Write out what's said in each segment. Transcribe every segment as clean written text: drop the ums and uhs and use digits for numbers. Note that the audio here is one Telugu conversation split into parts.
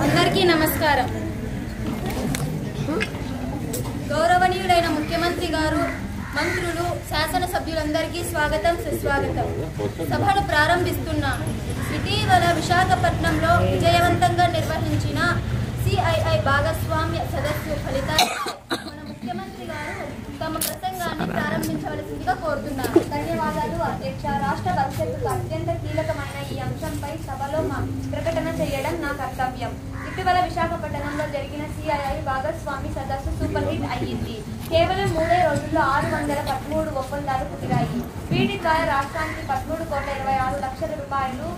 అందరికీ నమస్కారం. గౌరవనీయుడైన ముఖ్యమంత్రి గారు, మంత్రులు, శాసనసభ్యులందరికీ స్వాగతం, సుస్వాగతం. సభను ప్రారంభిస్తున్నాను. ఇటీవల విశాఖపట్నంలో విజయవంతంగా నిర్వహించిన CII భాగస్వామ్య సదస్సు ఫలితాలపై మన ముఖ్యమంత్రి గారు తమ ప్రసంగాన్ని ప్రారంభించవలసిందిగా కోరుతున్నాను. ధన్యవాదాలు అధ్యక్ష. రాష్ట్ర భవిష్యత్తుకు అత్యంత కీలకమైన ఈ అంశంపై సభలో ప్రకటన చేయడం నా కర్తవ్యం. ఇటీవల విశాఖపట్నంలో జరిగిన CII భాగస్వామి సదస్సు సూపర్ హిట్ అయ్యింది. కేవలం 3 రోజుల్లో 613 ఒప్పందాలు కుదిరాయి. వీటి ద్వారా రాష్ట్రానికి 13,26 లక్షల రూపాయలు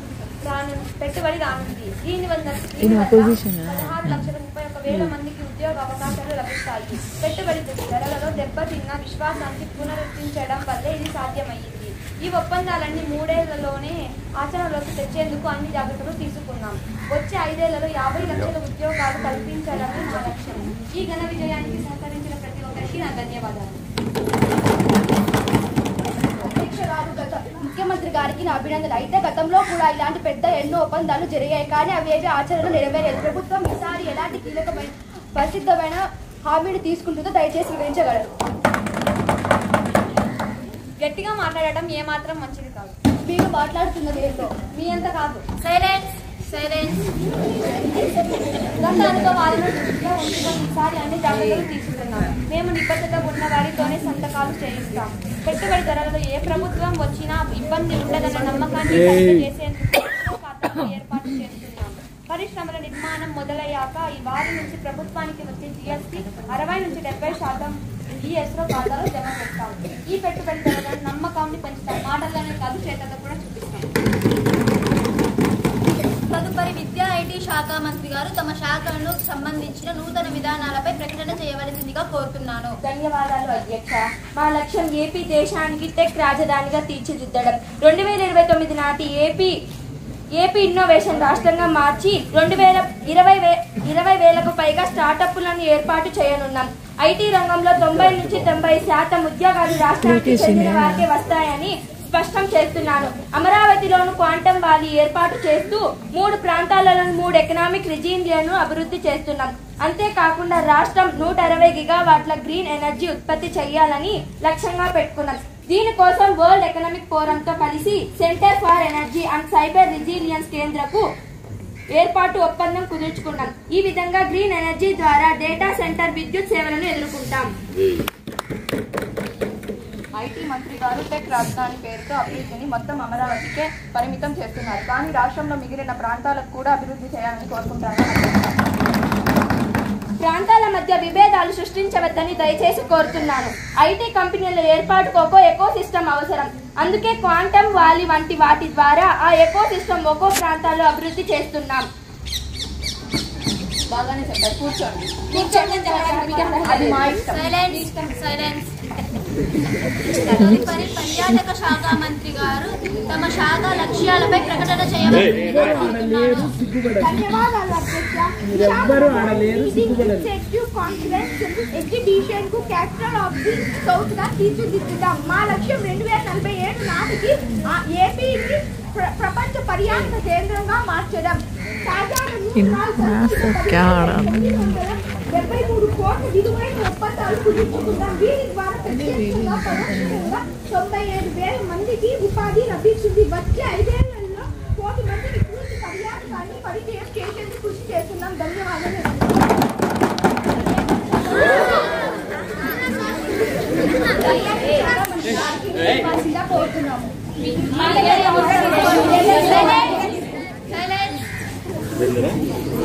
పెట్టుబడి రానుంది. దీని వల్ల 16,31,000 మందికి ఉద్యోగ అవకాశాలు లభిస్తాయి. పెట్టుబడి ధరలలో దెబ్బతిన్న విశ్వాసాన్ని పునరుద్ధరించడం వల్లే ఇది సాధ్యమయ్యింది. ఈ ఒప్పందాలన్నీ 3 ఏళ్లలోనే ఆచరణలోకి తెచ్చేందుకు అన్ని జాగ్రత్తలు తీసుకున్నాం. వచ్చే 5 ఏళ్లలో 50 లక్షల ఉద్యోగాలు కల్పించడమే మా లక్ష్యం. ఈ ఘన విజయానికి సహకరించిన ప్రతి ఒక్కరికి నా ధన్యవాదాలు. ముఖ్యమంత్రి గారికి నా అభినందనలు. అయితే గతంలో కూడా ఇలాంటి పెద్ద ఎన్నో ఒప్పందాలు జరిగాయి, కానీ అవేవి ఆచరణలో నెరవేరేది. ప్రభుత్వం ఈసారి ఎలాంటి కీలకమైన ప్రసిద్ధమైన హామీని తీసుకుంటుందో దయచేసి వివరించగలరు. గట్టిగా మాట్లాడటం ఏమాత్రం మంచిది కాదు. మీరు మాట్లాడుతున్నది ఏంటో మీ అంత కాదు. Silence silence. గత అనుభవాలను దృష్టిలో ఉంచుకొని ఈసారి అన్ని జాగ్రత్తలు తీసుకున్నాం. మేము నిబద్ధత ఉన్న వారితోనే సంతకాలు చేయిస్తాం. పెట్టుబడి ధరలలో ఏ ప్రభుత్వం వచ్చినా ఇబ్బంది ఉండదన్న నమ్మకాన్ని చేసేందుకు ఏర్పాటు చేస్తున్నాం. పరిశ్రమల నిర్మాణం మొదలయ్యాక ఈ వారి నుంచి ప్రభుత్వానికి వచ్చే GST 60 నుంచి 70% DSలో ఖాతాలో జమ చేస్తాం. ఈ పెట్టుబడి ధరలను నమ్మకాన్ని పెంచుతాం. మాటల్లోనే కాదు, చేతల్లో కూడా చూపిస్తాం. తదుపరి విద్యా IT శాఖ మంత్రి గారు తమ శాఖలకు సంబంధించిన నూతన విధానాలపై ప్రకటన చేయవలసిందిగా కోరుతున్నాను. ధన్యవాదాలు అధ్యక్ష. మా లక్ష్యం ఏపీ దేశానికి టెక్ రాజధానిగా తీర్చిదిద్దడం. 2029 నాటి ఏపీ ఇన్నోవేషన్ రాష్ట్రంగా మార్చి 20,000కు పైగా స్టార్టప్లను ఏర్పాటు చేయనున్నాం. IT రంగంలో 90 నుంచి 90% ఉద్యోగాలు రాష్ట్రానికి చెందిన వారికే వస్తాయని స్పష్టం చేస్తున్నాను. అమరావతిలోను క్వాంటమ్ వ్యాలీ ఏర్పాటు చేస్తూ 3 ప్రాంతాలలోని 3 ఎకనామిక్ రిజియన్లను అభివృద్ధి చేస్తున్నాం. అంతేకాకుండా రాష్ట్రం 160 గిగావాట్ల గ్రీన్ ఎనర్జీ ఉత్పత్తి చేయాలని లక్ష్యంగా పెట్టుకున్నాం. దీనికోసం వరల్డ్ ఎకనామిక్ ఫోరంతో కలిసి centre for energy and cyber resilience కేంద్రకు ఏర్పాటు ఒప్పందం కుదుర్చుకున్నాం. ఈ విధంగా గ్రీన్ ఎనర్జీ ద్వారా డేటా సెంటర్ విద్యుత్ సేవలను ఎదుర్కొంటాం. IT మంత్రి గారు టెక్ రాజధాని పేరుతో అభివృద్ధిని మొత్తం అమరావతికే పరిమితం చేస్తున్నారు. కానీ రాష్ట్రంలో మిగిలిన ప్రాంతాలకు కూడా అభివృద్ధి చేయాలని కోరుకుంటారు. ప్రాంతాల మధ్య విభేదాలు సృష్టించవద్దని దయచేసి కోరుతున్నాను. IT కంపెనీల ఏర్పాటుకు ఒక్కో ఎకో సిస్టమ్ అవసరం. అందుకే క్వాంటమ్ వ్యాలీ వంటి వాటి ద్వారా ఆ ఎకో సిస్టమ్ ఒక్కో ప్రాంతాల్లో అభివృద్ధి చేస్తున్నాం. బాగానే చెప్పారు. కూర్చోండి. అది మా ఇష్టం. సైలెన్స్. తదుపరి పర్యాటక శాఖ మంత్రి గారు తమ శాఖ లక్ష్యాలపై ప్రకటన చేయవలసిందిగా ధన్యవాదాలు అధ్యక్ష. ఎగ్జిబిషన్ కు క్యాపిటల్ ఆఫ్ ది సౌత్ గా తీర్చిదిద్దుతాం. మా లక్ష్యం 2047 నాటికి ఏపీని ప్రపంచ పర్యాటక కేంద్రంగా మార్చడం. 73 కోట్ల విలువైన ఒప్పందాలు కుదుర్చుకున్నాం. వీటి ద్వారా ప్రత్యేకంగా 95,000 మందికి ఉపాధి లభిస్తుంది. వచ్చే 5 ఏళ్లలో 1 కోటి మందికి పూర్తి పర్యాటకాన్ని పరిచయం చేసేందుకు కృషి చేస్తున్నాం. ధన్యవాదాలు.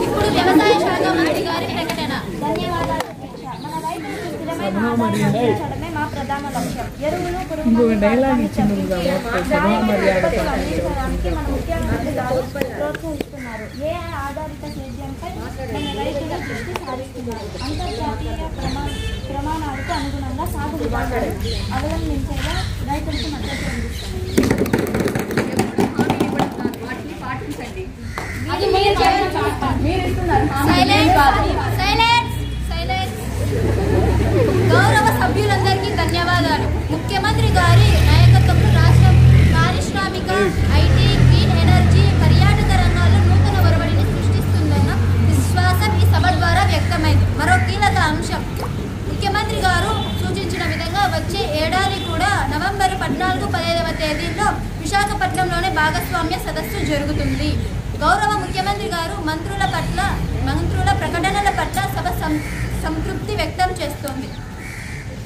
ఇప్పుడు వ్యవసాయ శాఖ మంత్రి గారి ప్రకటన. ధన్యవాదాలు అధ్యక్ష. మన రైతులకు స్థిరమైన ఆదాయం అందించడమే మా ప్రధాన లక్ష్యం. ఎరువులు, పురుగు మందులను అందించడానికి మన ముఖ్యమంత్రి గారు ప్రోత్సహిస్తున్నారు. AI ఆధారిత సేద్యంపై మన రైతుల దృష్టి సారిస్తున్నారు. అంతర్జాతీయ ప్రమాణాలకు అనుగుణంగా సాగు విధానాలు అవలంబించేలా రైతులకు మద్దతు అందిస్తున్నారు. గౌరవ సభ్యులందరికీ ధన్యవాదాలు. ముఖ్యమంత్రి గారి నాయకత్వంలో రాష్ట్రం పారిశ్రామిక, IT, గ్రీన్ ఎనర్జీ, పర్యాటక రంగాల్లో నూతన ఒరవడిని సృష్టిస్తుందన్న విశ్వాసం భాగస్వామ్య సదస్సు జరుగుతుంది. గౌరవ ముఖ్యమంత్రి గారు మంత్రుల ప్రకటనల పట్ల సభ సంతృప్తి వ్యక్తం చేస్తోంది.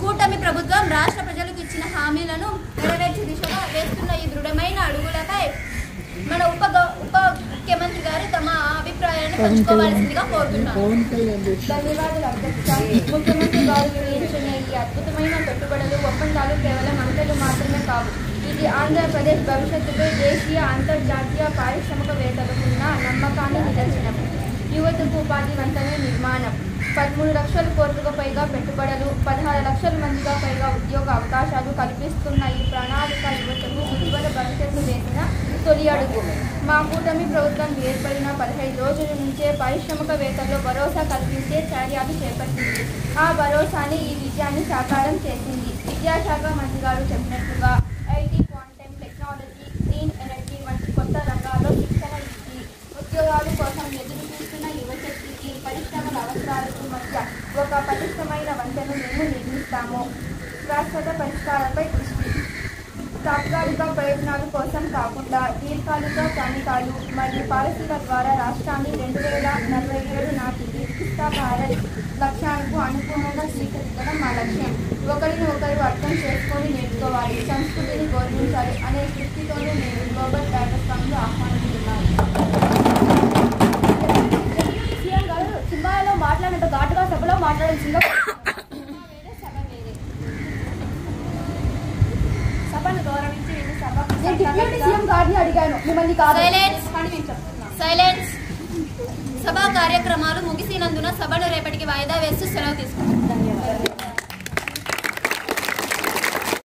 కూటమి ప్రభుత్వం రాష్ట్ర ప్రజలకు ఇచ్చిన హామీలను నెరవేర్చే దిశగా వేస్తున్న ఈ దృఢమైన అడుగులపై మన ఉప ముఖ్యమంత్రి గారు తమ అభిప్రాయాన్ని పంచుకోవాల్సిందిగా కోరుతున్నారు. ధన్యవాదాలు అధ్యక్ష. ముఖ్యమంత్రి గారు వివరించిన ఈ అద్భుతమైన పెట్టుబడులు ఒప్పందాలు కేవలం అంకెలు మాత్రమే కావు. ఇది ఆంధ్రప్రదేశ్ భవిష్యత్తుపై దేశీయ అంతర్జాతీయ పారిశ్రామికవేత్తలకు ఉన్న నమ్మకాన్ని నిదర్శనం. యువతకు ఉపాధివంతమైన నిర్మాణం, 13 లక్షల కోట్లకు పైగా పెట్టుబడులు, 16 లక్షల మందిగా పైగా ఉద్యోగ అవకాశాలు కల్పిస్తున్న ఈ ప్రణాళిక యువతకు ఉజ్వల భవిష్యత్తు వేసిన తొలి అడుగు. మా కూటమి ప్రభుత్వం ఏర్పడిన 15 రోజుల నుంచే పారిశ్రామికవేత్తల్లో భరోసా కల్పించే చర్యలు చేపట్టింది. ఆ భరోసాని ఈ విజయాన్ని సాకారం చేసింది. విద్యాశాఖ మంత్రి గారు చెప్పినట్లుగా IT, quantum technology, green energy వంటి కొత్త రంగాల్లో శిక్షణ ఇచ్చి ఉద్యోగాల కోసం ఎదురు చూస్తున్న యువశక్తికి పరిశ్రమల అవసరాలకు మధ్య ఒక పటిష్టమైన వంతెను మేము నిర్మిస్తాము. శాశ్వత పరిష్కారాలపై దృష్టి, తాత్కాలిక ప్రయోజనాల కోసం కాకుండా దీర్ఘకాలిక ప్రణాళికలు మరియు పాలసీల ద్వారా రాష్ట్రాన్ని 2047 నాటికి వికసిత భారత్ లక్ష్యాలకు అనుగుణంగా స్వీకరించడం మా లక్ష్యం. ఒకరిని ఒకరు అర్థం చేసుకొని నేర్చుకోవాలి, సంస్కృతిని గౌరవించాలి అనే దృష్టితోనే నేను గ్లోబల్ భాగస్వామ్యం ఆహ్వానిస్తున్నాను. సీఎం గారు సింహాలో మాట్లాడినట్టు ఘాటుగా సభలో మాట్లాడాల్సిందిగా సభను గౌరవించి సీఎం గారిని అడిగాను, మిమ్మల్ని కాదు. సైలెన్స్. సభా కార్యక్రమాలు ముగిసినందున సభను రేపటికి వాయిదా వేస్తూ సెలవు తీసుకుంటాం.